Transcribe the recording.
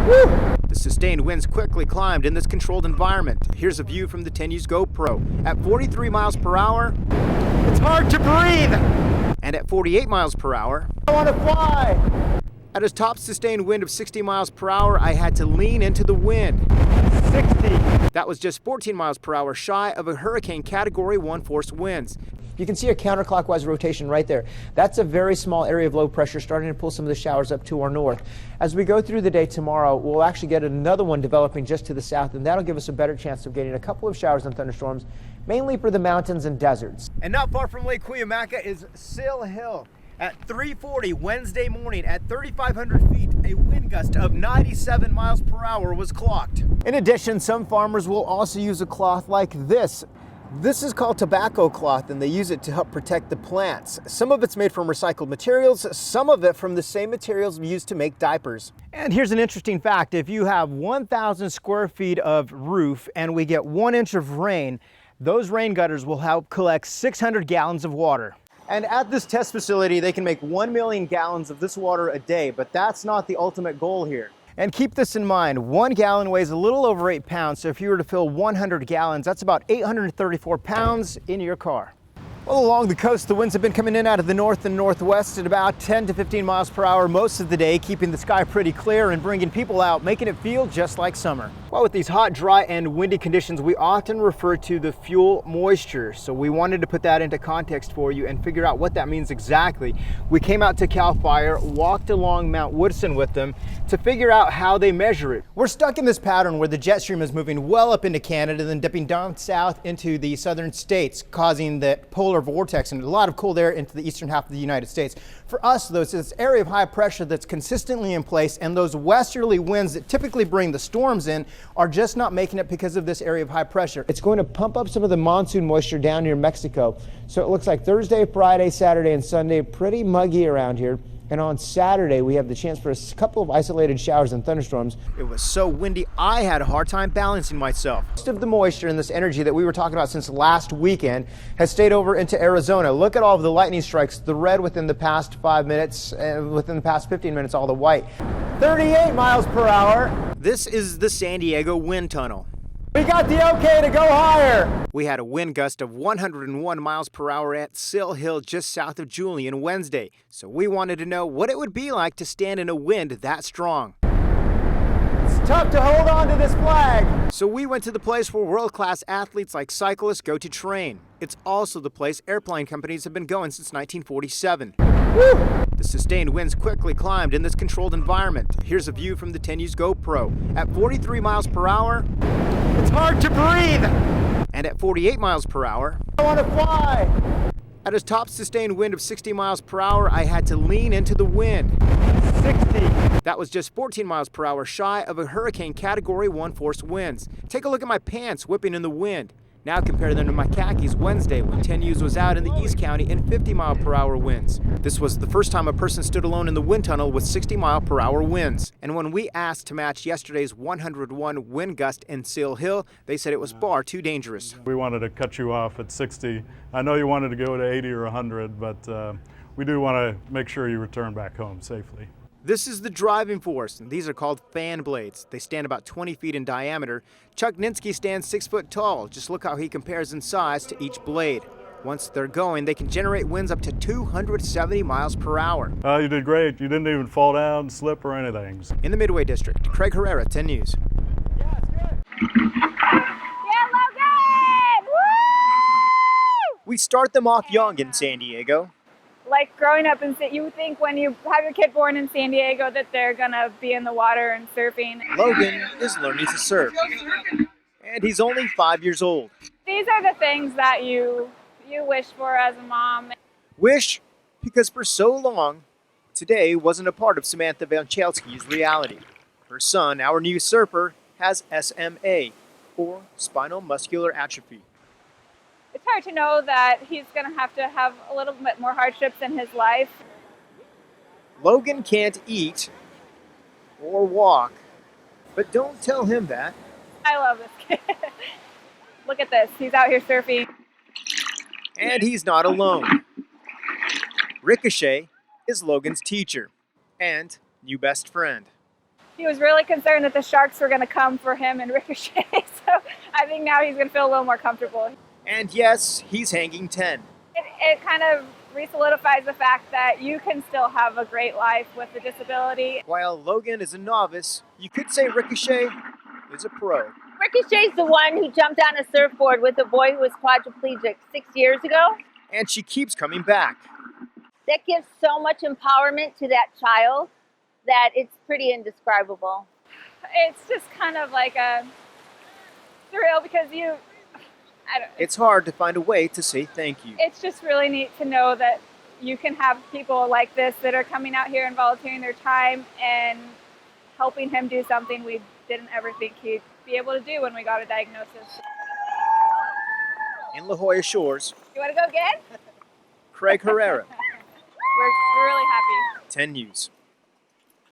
Woo! The sustained winds quickly climbed in this controlled environment. Here's a view from the 10U's GoPro. At 43 miles per hour, it's hard to breathe. And at 48 miles per hour, I want to fly. At a top sustained wind of 60 miles per hour, I had to lean into the wind. 60. That was just 14 miles per hour shy of a hurricane category 1 force winds. You can see a counterclockwise rotation right there. That's a very small area of low pressure starting to pull some of the showers up to our north. As we go through the day tomorrow, we'll actually get another one developing just to the south, and that'll give us a better chance of getting a couple of showers and thunderstorms, mainly for the mountains and deserts. And not far from Lake Cuyamaca is Sill Hill. At 3:40 Wednesday morning at 3,500 feet, a wind gust of 97 miles per hour was clocked. In addition, some farmers will also use a cloth like this. This is called tobacco cloth, and they use it to help protect the plants. Some of it's made from recycled materials, some of it from the same materials used to make diapers. And here's an interesting fact. If you have 1,000 square feet of roof and we get 1 inch of rain, those rain gutters will help collect 600 gallons of water. And at this test facility, they can make 1 million gallons of this water a day, but that's not the ultimate goal here. And keep this in mind, 1 gallon weighs a little over 8 pounds, so if you were to fill 100 gallons, that's about 834 pounds in your car. Well, along the coast, the winds have been coming in out of the north and northwest at about 10 to 15 miles per hour most of the day, keeping the sky pretty clear and bringing people out, making it feel just like summer. Well, with these hot, dry, and windy conditions, we often refer to the fuel moisture. So we wanted to put that into context for you and figure out what that means exactly. We came out to CAL FIRE, walked along Mount Woodson with them to figure out how they measure it. We're stuck in this pattern where the jet stream is moving well up into Canada, then dipping down south into the southern states, causing the polar vortex and a lot of cold air into the eastern half of the United States. For us, though, it's this area of high pressure that's consistently in place, and those westerly winds that typically bring the storms in are just not making it because of this area of high pressure. It's going to pump up some of the monsoon moisture down near Mexico. So it looks like Thursday, Friday, Saturday, and Sunday, pretty muggy around here. And on Saturday, we have the chance for a couple of isolated showers and thunderstorms. It was so windy, I had a hard time balancing myself. Most of the moisture and this energy that we were talking about since last weekend has stayed over into Arizona. Look at all of the lightning strikes, the red within the past 5 minutes, within the past 15 minutes, all the white. 38 miles per hour. This is the San Diego wind tunnel. We got the okay to go higher. We had a wind gust of 101 miles per hour at Sill Hill just south of Julian Wednesday, so we wanted to know what it would be like to stand in a wind that strong. It's tough to hold on to this flag. So we went to the place where world-class athletes like cyclists go to train. It's also the place airplane companies have been going since 1947. Woo! The sustained winds quickly climbed in this controlled environment. Here's a view from the 10U's GoPro. At 43 miles per hour, it's hard to breathe. And at 48 miles per hour, I want to fly. At a top sustained wind of 60 miles per hour, I had to lean into the wind. 60. That was just 14 miles per hour shy of a hurricane category 1 force winds. Take a look at my pants whipping in the wind. Now compare them to my khakis Wednesday when 10U's was out in the East County in 50 mile per hour winds. This was the first time a person stood alone in the wind tunnel with 60 mile per hour winds. And when we asked to match yesterday's 101 wind gust in Sill Hill, they said it was far too dangerous. We wanted to cut you off at 60. I know you wanted to go to 80 or 100, but we do want to make sure you return back home safely. This is the driving force, and these are called fan blades. They stand about 20 feet in diameter. Chuck Ninsky stands 6 foot tall. Just look how he compares in size to each blade. Once they're going, they can generate winds up to 270 miles per hour. You did great. You didn't even fall down, slip, or anything. In the Midway District, Craig Herrera, 10 News. Yeah, it's good. Yeah, Logan! Woo! We start them off young in San Diego. Like growing up in, you think when you have your kid born in San Diego that they're gonna be in the water and surfing. Logan is learning to surf, and he's only 5 years old. These are the things that you wish for as a mom. Wish, because for so long, today wasn't a part of Samantha Vanchelski's reality. Her son, our new surfer, has SMA, or spinal muscular atrophy. It's hard to know that he's going to have a little bit more hardships in his life. Logan can't eat or walk, but don't tell him that. I love this kid. Look at this. He's out here surfing. And he's not alone. Ricochet is Logan's teacher and new best friend. He was really concerned that the sharks were going to come for him and Ricochet, so I think now he's going to feel a little more comfortable. And yes, he's hanging 10. It kind of re-solidifies the fact that you can still have a great life with a disability. While Logan is a novice, you could say Ricochet is a pro. Ricochet's the one who jumped on a surfboard with a boy who was quadriplegic 6 years ago. And she keeps coming back. That gives so much empowerment to that child that it's pretty indescribable. It's just kind of like a surreal because It's hard to find a way to say thank you. it's just really neat to know that you can have people like this that are coming out here and volunteering their time and helping him do something we didn't ever think he'd be able to do when we got a diagnosis. In La Jolla Shores, You want to go again? Craig Herrera, We're really happy. 10 News.